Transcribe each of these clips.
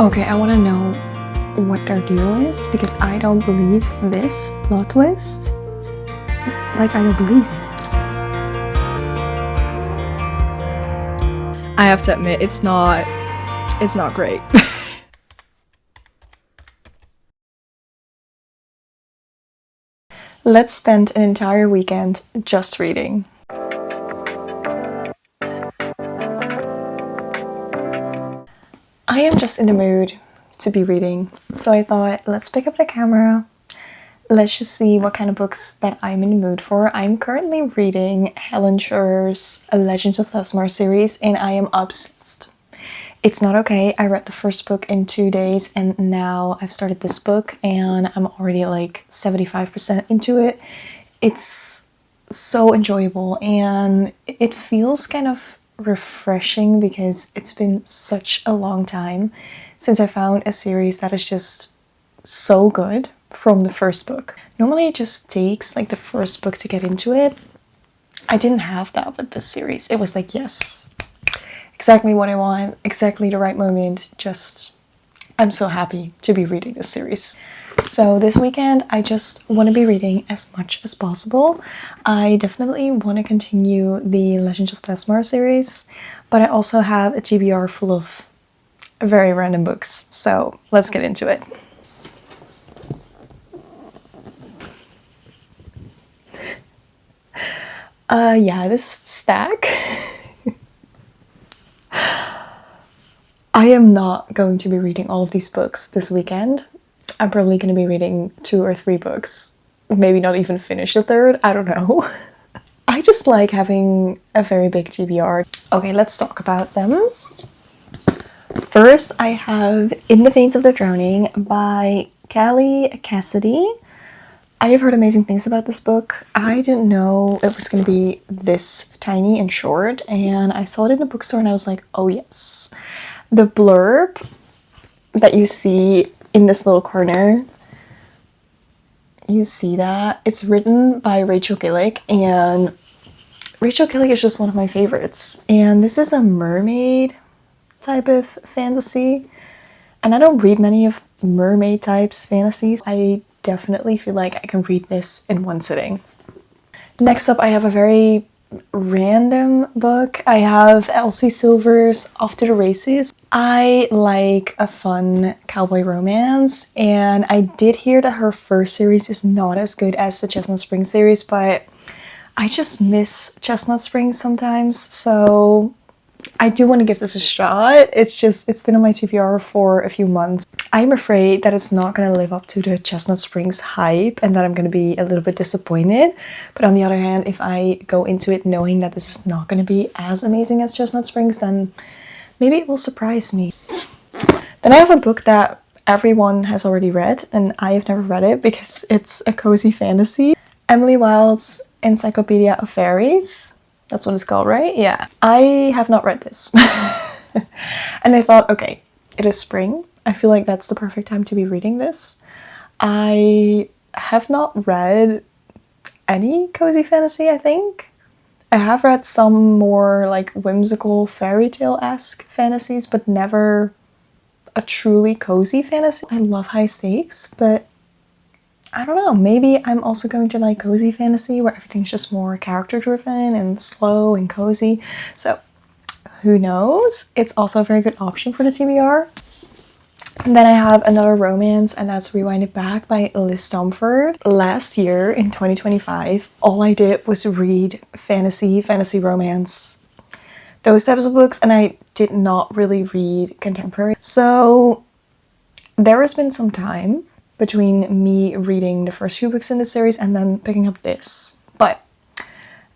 Okay, I want to know what their deal is because I don't believe this plot twist. Like, I don't believe it. I have to admit, it's not great. Let's spend an entire weekend just reading. I am just in the mood to be reading, so I thought, let's pick up the camera. Let's just see what kind of books that I'm in the mood for. I'm currently reading Helen Schur's Legends of Thesmar series, and I am obsessed. It's not okay. I read the first book in 2 days, and now I've started this book, and I'm already like 75% into it. It's so enjoyable, and it feels kind of refreshing because it's been such a long time since I found a series that is just so good from the first book. Normally it just takes like the first book to get into it. I didn't have that with this series. It was like, yes, exactly what I want, exactly the right moment. Just, I'm so happy to be reading this series. So this weekend I just want to be reading as much as possible. I definitely want to continue the Legends of Thesmar series, but I also have a TBR full of very random books. So let's get into it. Yeah, this stack. I am not going to be reading all of these books this weekend. I'm probably going to be reading 2 or 3 books. Maybe not even finish the third, I don't know. I just like having a very big TBR. Okay, let's talk about them. First, I have In the Veins of the Drowning by Callie Cassidy. I have heard amazing things about this book. I didn't know it was going to be this tiny and short, and I saw it in the bookstore and I was like, oh yes. The blurb that you see in this little corner, you see that? It's written by Rachel Gillick, and Rachel Gillick is just one of my favorites. And this is a mermaid type of fantasy, and I don't read many of mermaid types fantasies. I definitely feel like I can read this in one sitting. Next up, I have a very random book. I have Elsie Silver's Off to the Races. I like a fun cowboy romance, and I did hear that her first series is not as good as the Chestnut Springs series, but I just miss Chestnut Springs sometimes, so I do want to give this a shot. It's been on my TBR for a few months. I'm afraid that it's not going to live up to the Chestnut Springs hype and that I'm going to be a little bit disappointed. But on the other hand, if I go into it knowing that this is not going to be as amazing as Chestnut Springs, then maybe it will surprise me. Then I have a book that everyone has already read, and I have never read it because it's a cozy fantasy. Emily Wilde's Encyclopedia of Fairies. That's what it's called, right? Yeah. I have not read this. And I thought, okay, it is spring. I feel like that's the perfect time to be reading this. I have not read any cozy fantasy, I think. I have read some more like whimsical fairy tale-esque fantasies, but never a truly cozy fantasy. I love high stakes, but I don't know, maybe I'm also going to like cozy fantasy where everything's just more character driven and slow and cozy. So who knows? It's also a very good option for the TBR. And then I have another romance, and that's Rewind It Back by Liz Stamford. Last year in 2025, all I did was read fantasy romance, those types of books, and I did not really read contemporary. So there has been some time between me reading the first few books in the series and then picking up this. But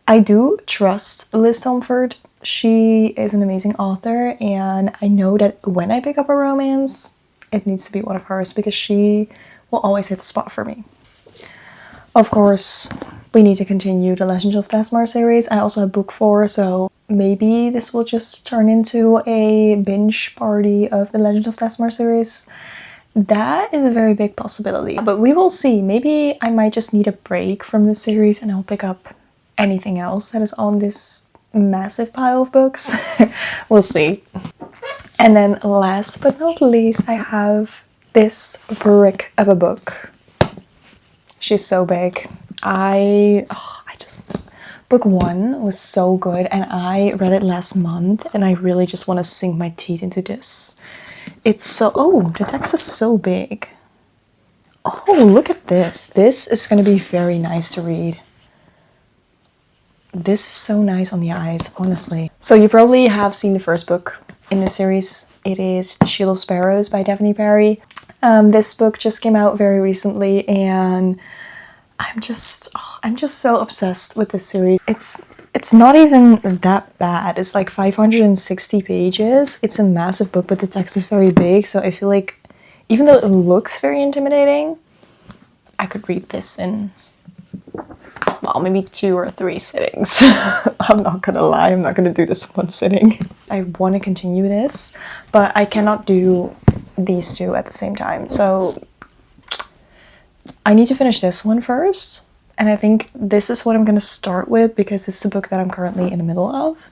I do trust Liz Stamford. She is an amazing author, and I know that when I pick up a romance, it needs to be one of hers because she will always hit the spot for me. Of course, we need to continue the Legends of Thesmar series. I also have book 4, so maybe this will just turn into a binge party of the Legends of Thesmar series. That is a very big possibility, but we will see. Maybe I might just need a break from this series and I'll pick up anything else that is on this massive pile of books. We'll see. And then last but not least, I have this brick of a book. She's so big. Book 1 was so good, and I read it last month, and I really just want to sink my teeth into this. The text is so big. Oh, look at this. This is going to be very nice to read. This is so nice on the eyes, honestly. So you probably have seen the first book in this series. It is Shield of Sparrows by Daphne Perry. This book just came out very recently, and I'm just so obsessed with this series. It's not even that bad. It's like 560 pages. It's a massive book, but the text is very big, so I feel like even though it looks very intimidating, I could read this in, well, maybe 2 or 3 sittings. I'm not gonna lie, I'm not gonna do this in one sitting. I want to continue this, but I cannot do these two at the same time. So I need to finish this one first, and I think this is what I'm going to start with because this is a book that I'm currently in the middle of,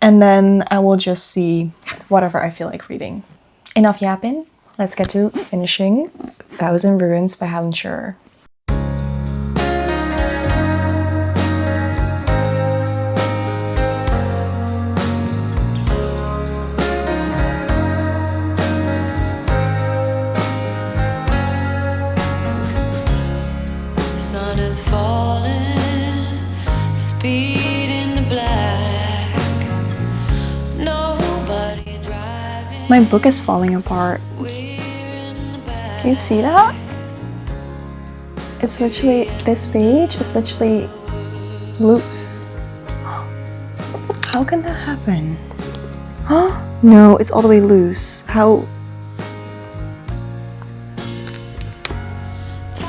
and then I will just see whatever I feel like reading. Enough yapping, let's get to finishing Thousand Ruins by Helen Scher. My book is falling apart. Can you see that? It's literally, this page is literally loose. How can that happen? No, it's all the way loose. How?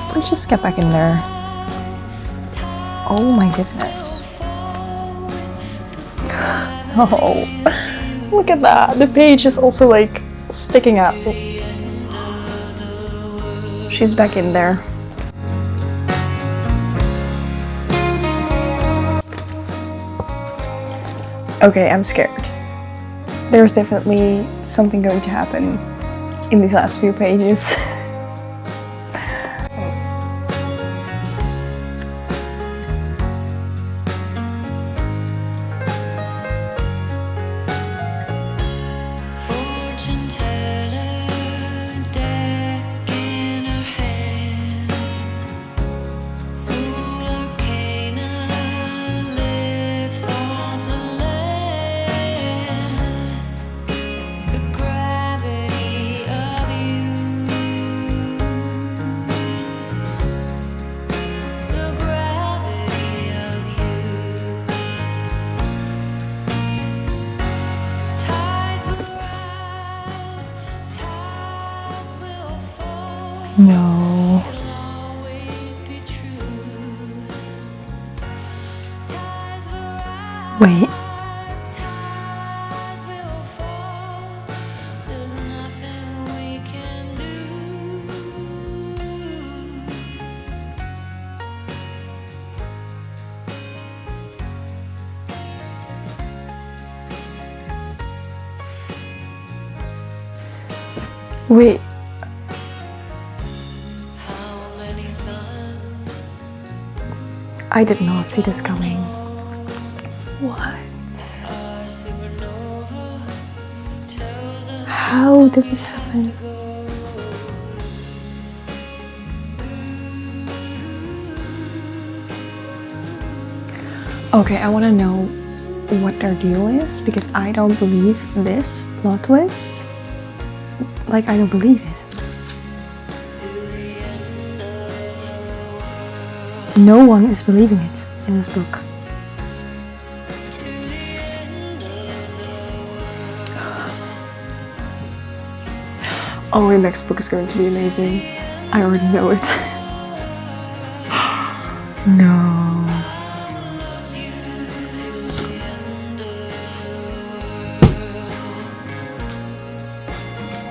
Please just get back in there. Oh my goodness. No. Look at that. The page is also like sticking out. She's back in there. Okay, I'm scared. There's definitely something going to happen in these last few pages. No. Wait. Wait. I did not see this coming. What? How did this happen? Okay, I want to know what their deal is because I don't believe this plot twist. Like, I don't believe it. No one is believing it in this book. Oh, the next book is going to be amazing. I already know it. No.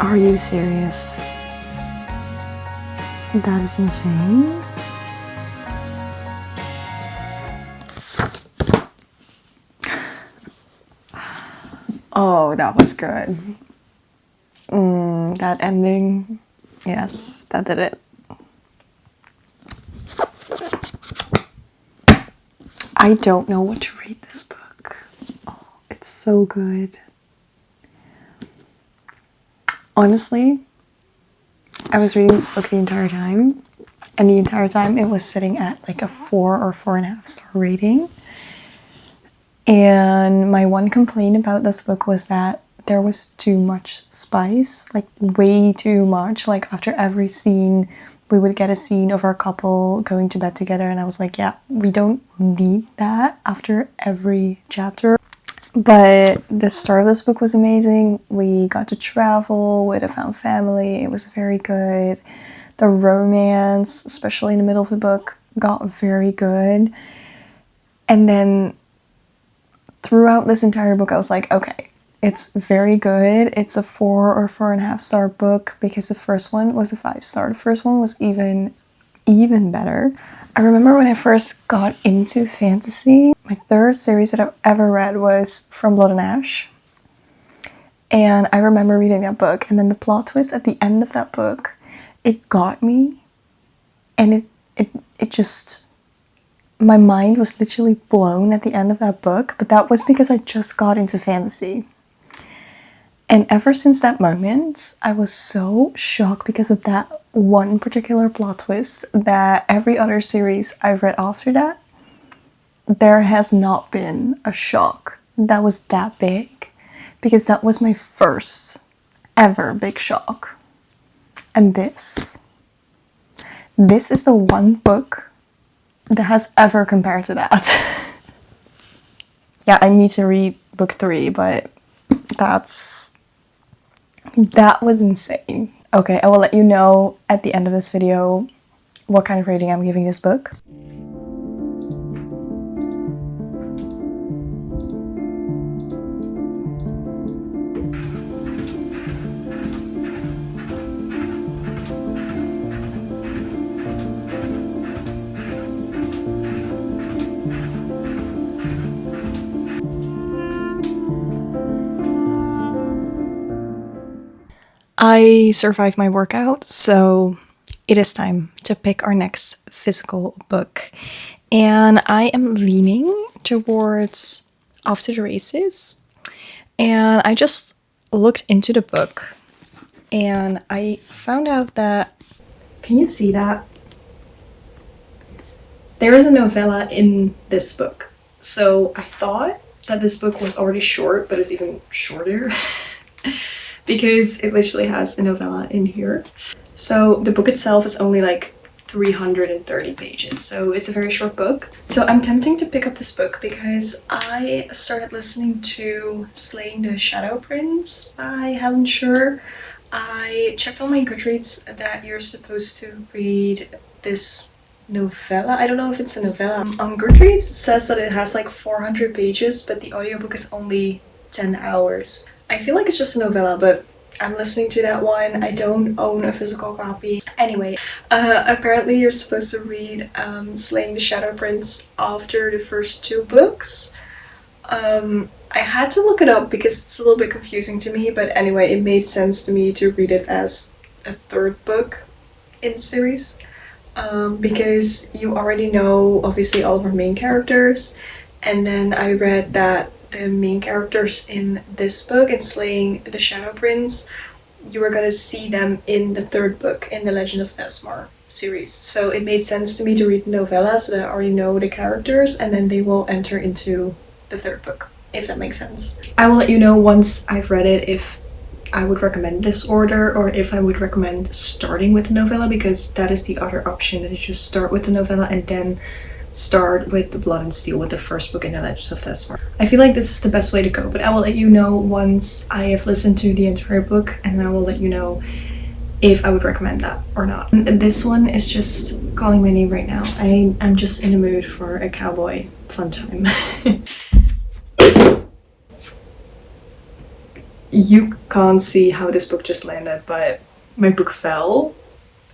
Are you serious? That is insane. Oh, that was good. That ending, yes, that did it. I don't know what to rate this book. Oh, it's so good. Honestly, I was reading this book the entire time, and the entire time it was sitting at like a 4 or 4.5 star rating. And my one complaint about this book was that there was too much spice, like way too much. Like after every scene, we would get a scene of our couple going to bed together, and I was like, yeah, we don't need that after every chapter. But the start of this book was amazing. We got to travel with a found family. It was very good. The romance, especially in the middle of the book, got very good. And then throughout this entire book, I was like, okay, it's very good. It's a 4 or 4.5 star book because the first one was a 5 star. The first one was even better. I remember when I first got into fantasy, my third series that I've ever read was From Blood and Ash. And I remember reading that book, and then the plot twist at the end of that book, it got me. And it just, my mind was literally blown at the end of that book, but that was because I just got into fantasy. And ever since that moment, I was so shocked because of that one particular plot twist that every other series I've read after that, there has not been a shock that was that big, because that was my first ever big shock. And this is the one book that has ever compared to that. Yeah, I need to read book 3, but that was insane. Okay, I will let you know at the end of this video what kind of rating I'm giving this book. I survived my workout, so it is time to pick our next physical book. And I am leaning towards Off to the Races. And I just looked into the book and I found out that, can you see that? There is a novella in this book. So I thought that this book was already short, but it's even shorter. Because it literally has a novella in here. So the book itself is only like 330 pages, so it's a very short book. So I'm tempting to pick up this book because I started listening to Slaying the Shadow Prince by Helen Scher. I checked on my Goodreads that you're supposed to read this novella. I don't know if it's a novella. On Goodreads it says that it has like 400 pages, but the audiobook is only 10 hours. I feel like it's just a novella, but I'm listening to that one. I don't own a physical copy. Anyway, apparently you're supposed to read Slaying the Shadow Prince after the first 2 books. I had to look it up because it's a little bit confusing to me, but anyway, it made sense to me to read it as a 3rd book in the series. Because you already know, obviously, all of our main characters. And then I read that the main characters in this book, in Slaying the Shadow Prince, you were gonna see them in the 3rd book in the Legend of Nesmar series. So it made sense to me to read the novella so that I already know the characters, and then they will enter into the 3rd book, if that makes sense. I will let you know once I've read it if I would recommend this order or if I would recommend starting with the novella, because that is the other option, that you just start with the novella and then start with the Blood and Steel with the 1st book in the Legends of Thesmar. I feel like this is the best way to go, but I will let you know once I have listened to the entire book, and I will let you know if I would recommend that or not. And this one is just calling my name right now. I'm just in the mood for a cowboy fun time. You can't see how this book just landed, but my book fell.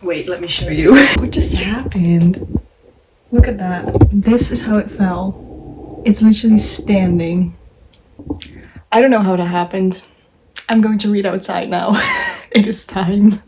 Wait, let me show you. What just happened? Look at that. This is how it fell. It's literally standing. I don't know how that happened. I'm going to read outside now. It is time.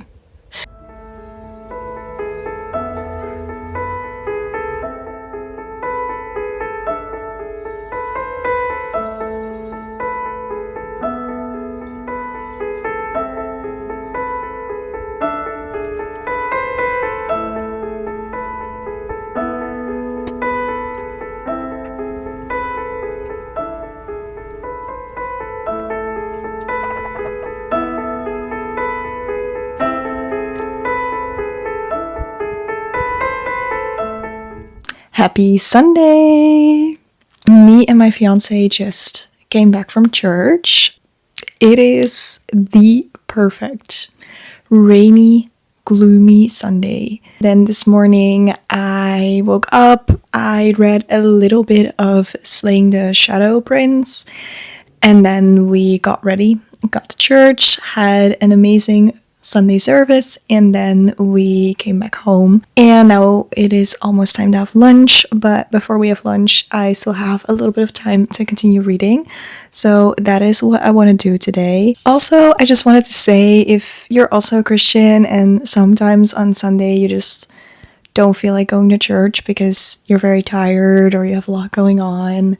Happy Sunday! Me and my fiance just came back from church. It is the perfect rainy, gloomy Sunday. Then this morning I woke up, I read a little bit of Slaying the Shadow Prince, and then we got ready, got to church, had an amazing Sunday service, and then we came back home. And now it is almost time to have lunch, but before we have lunch, I still have a little bit of time to continue reading. So that is what I want to do today. Also, I just wanted to say, if you're also a Christian and sometimes on Sunday you just don't feel like going to church because you're very tired or you have a lot going on,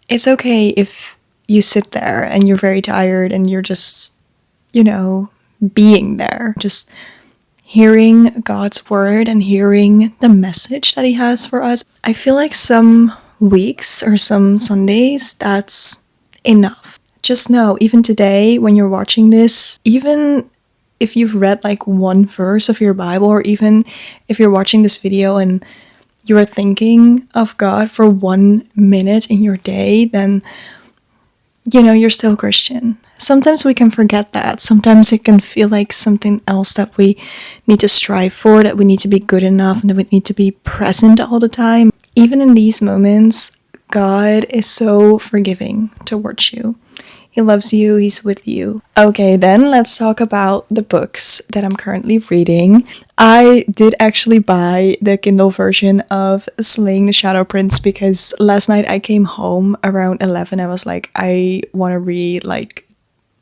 it's okay if you sit there and you're very tired and you're just, being there, just hearing God's word and hearing the message that He has for us. I feel like some weeks or some Sundays, that's enough. Just know, even today, when you're watching this, even if you've read like one verse of your Bible, or even if you're watching this video and you're thinking of God for 1 minute in your day, then you're still Christian. Sometimes we can forget that. Sometimes it can feel like something else that we need to strive for, that we need to be good enough, and that we need to be present all the time. Even in these moments, God is so forgiving towards you. He loves you, He's with you. Okay, then let's talk about the books that I'm currently reading. I did actually buy the Kindle version of Slaying the Shadow Prince because last night I came home around 11. I was like, I want to read like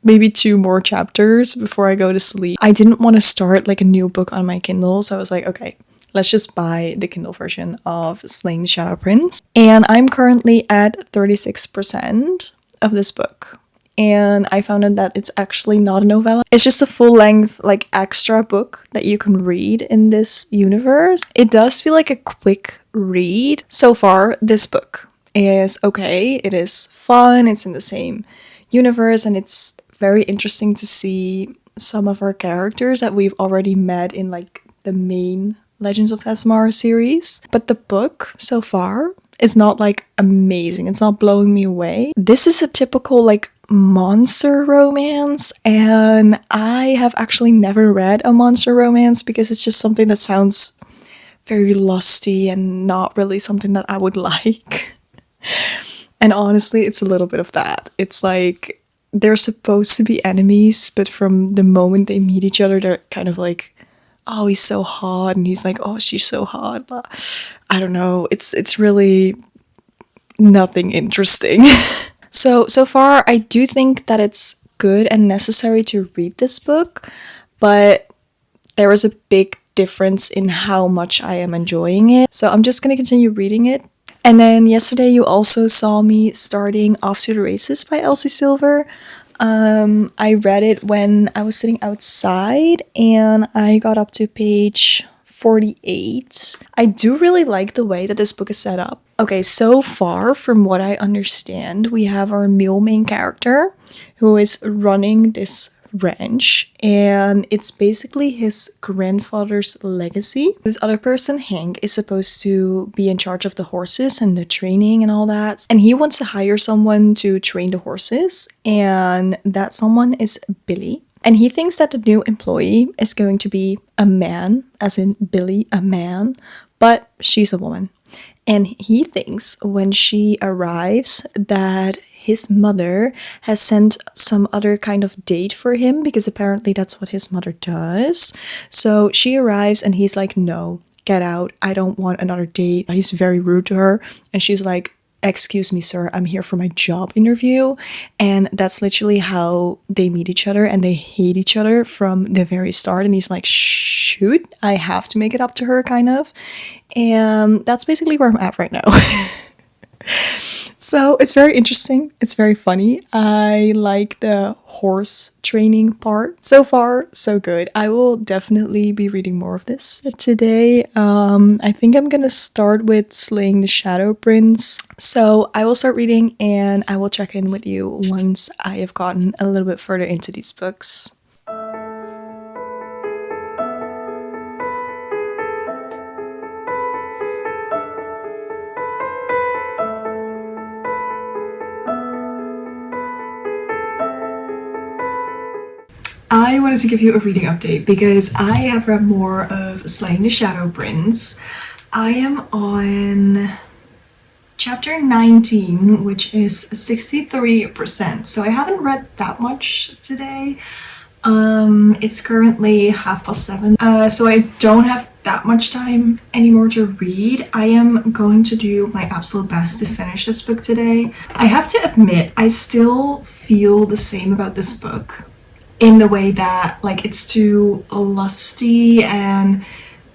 maybe 2 more chapters before I go to sleep. I didn't want to start like a new book on my Kindle, so I was like, okay, let's just buy the Kindle version of Slaying the Shadow Prince. And I'm currently at 36% of this book. And I found out that it's actually not a novella. It's just a full-length, like, extra book that you can read in this universe. It does feel like a quick read. So far, this book is okay. It is fun. It's in the same universe, and it's very interesting to see some of our characters that we've already met in, like, the main Legends of Asmara series. But the book, so far, is not, like, amazing. It's not blowing me away. This is a typical, like, monster romance, and I have actually never read a monster romance because it's just something that sounds very lusty and not really something that I would like. And honestly, it's a little bit of that. It's like they're supposed to be enemies, but from the moment they meet each other, they're kind of like, oh, he's so hot, and he's like, oh, she's so hot, but I don't know. It's really nothing interesting. So far, I do think that it's good and necessary to read this book, but there is a big difference in how much I am enjoying it. So I'm just going to continue reading it. And then yesterday you also saw me starting Off to the Races by Elsie Silver. I read it when I was sitting outside and I got up to page 48. I do really like the way that this book is set up. Okay, so far from what I understand, we have our male main character who is running this ranch, and it's basically his grandfather's legacy. This other person, Hank, is supposed to be in charge of the horses and the training and all that, and he wants to hire someone to train the horses, and that someone is Billy. And he thinks that the new employee is going to be a man, as in Billy, a man, but she's a woman. And he thinks when she arrives that his mother has sent some other kind of date for him, because apparently that's what his mother does. So she arrives and he's like, no, get out. I don't want another date. He's very rude to her. And she's like, "Excuse me, sir, I'm here for my job interview." And that's literally how they meet each other, and they hate each other from the very start. And he's like, "Shoot, I have to make it up to her," kind of. And that's basically where I'm at right now. So it's very interesting. It's very funny. I like the horse training part. So far, so good. I will definitely be reading more of this today. I think I'm gonna start with Slaying the Shadow Prince. So I will start reading and I will check in with you once I have gotten a little bit further into these books. I wanted to give you a reading update because I have read more of Slaying the Shadow Prince. I am on chapter 19, which is 63%. So I haven't read that much today. It's currently 7:30, so I don't have that much time anymore to read. I am going to do my absolute best to finish this book today. I have to admit, I still feel the same about this book, in the way that, like, it's too lusty and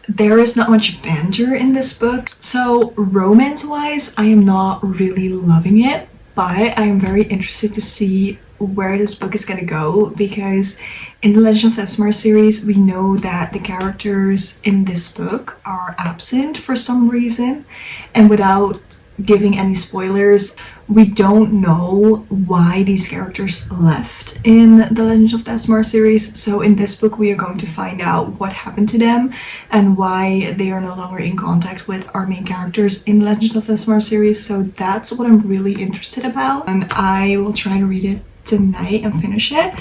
there is not much banter in this book. So romance-wise, I am not really loving it, but I am very interested to see where this book is gonna go, because in the Legend of Thesmar series, we know that the characters in this book are absent for some reason, and without giving any spoilers, we don't know why these characters left in the Legend of Thesmar series. So in this book, we are going to find out what happened to them and why they are no longer in contact with our main characters in the Legend of Thesmar series. So that's what I'm really interested about, and I will try to read it tonight and finish it.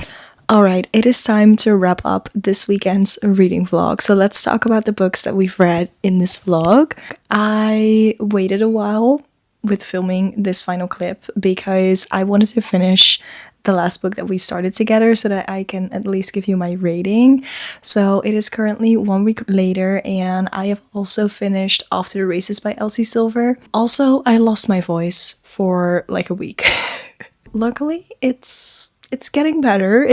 Alright, it is time to wrap up this weekend's reading vlog. So let's talk about the books that we've read in this vlog. I waited a while with filming this final clip because I wanted to finish the last book that we started together so that I can at least give you my rating. So it is currently 1 week later, and I have also finished After the Races by Elsie Silver. Also, I lost my voice for like a week. Luckily, it's getting better.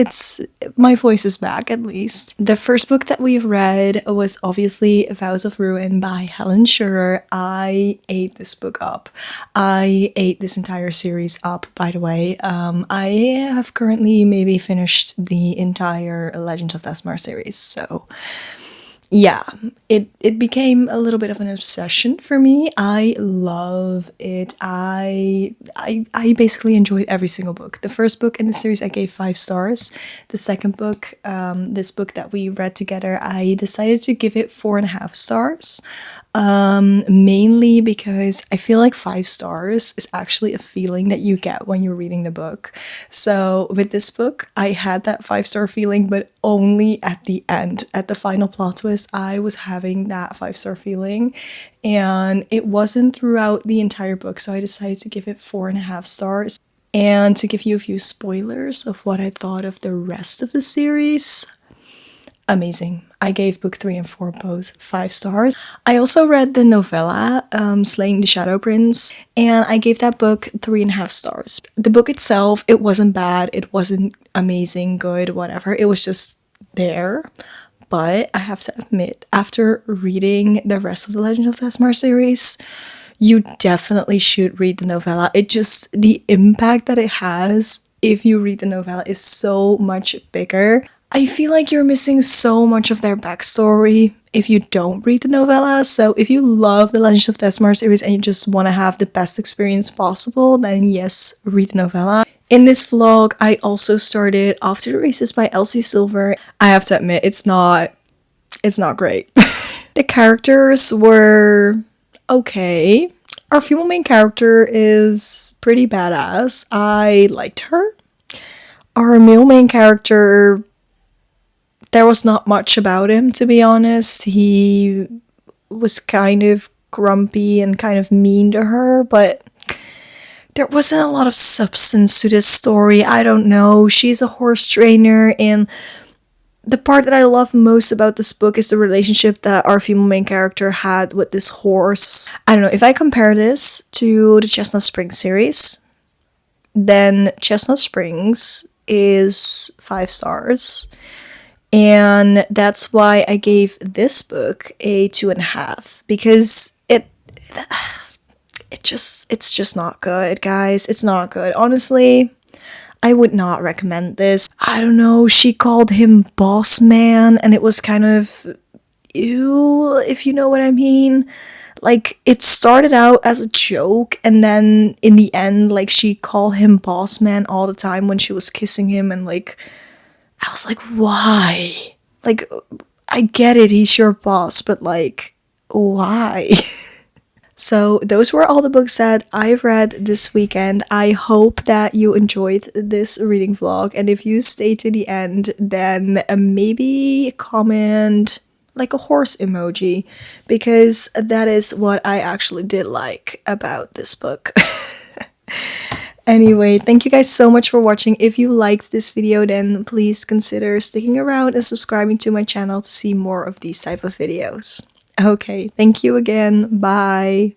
My voice is back, at least. The first book that we've read was obviously Vows of Ruin by Helen Schurer. I ate this book up. I ate this entire series up, by the way. I have currently maybe finished the entire Legend of Thesmar series, so yeah, it became a little bit of an obsession for me. I love it. I basically enjoyed every single book. The first book in the series I gave 5 stars. The second book, this book that we read together, I decided to give it 4.5 stars. Mainly because I feel like 5 stars is actually a feeling that you get when you're reading the book. So with this book, I had that 5-star feeling, but only at the end. At the final plot twist, I was having that 5-star feeling, and it wasn't throughout the entire book, so I decided to give it 4.5 stars. And to give you a few spoilers of what I thought of the rest of the series, amazing. I gave book 3 and 4 both 5 stars. I also read the novella, Slaying the Shadow Prince, and I gave that book 3.5 stars. The book itself, it wasn't bad, it wasn't amazing, good, whatever. It was just there. But I have to admit, after reading the rest of the Legend of Thesmar series, you definitely should read the novella. The impact that it has if you read the novella is so much bigger. I feel like you're missing so much of their backstory if you don't read the novella. So if you love the Legend of Thesmar series and you just want to have the best experience possible, then yes, read the novella. In this vlog, I also started After the Races by Elsie Silver. I have to admit, it's not great. The characters were okay. Our female main character is pretty badass. I liked her. Our male main character, there was not much about him, to be honest. He was kind of grumpy and kind of mean to her, but there wasn't a lot of substance to this story. I don't know. She's a horse trainer, and the part that I love most about this book is the relationship that our female main character had with this horse. I don't know, if I compare this to the Chestnut Springs series, then Chestnut Springs is 5 stars. And that's why I gave this book a 2.5, because it's just not good, guys. It's not good. Honestly, I would not recommend this. I don't know, she called him boss man, and it was kind of ew, if you know what I mean. Like, it started out as a joke, and then in the end, like, she called him boss man all the time when she was kissing him, and like, I was like, why? Like, I get it, he's your boss, but like, why? So those were all the books that I've read this weekend. I hope that you enjoyed this reading vlog, and if you stay to the end, then maybe comment like a horse emoji, because that is what I actually did like about this book. Anyway, thank you guys so much for watching. If you liked this video, then please consider sticking around and subscribing to my channel to see more of these type of videos. Okay, thank you again. Bye.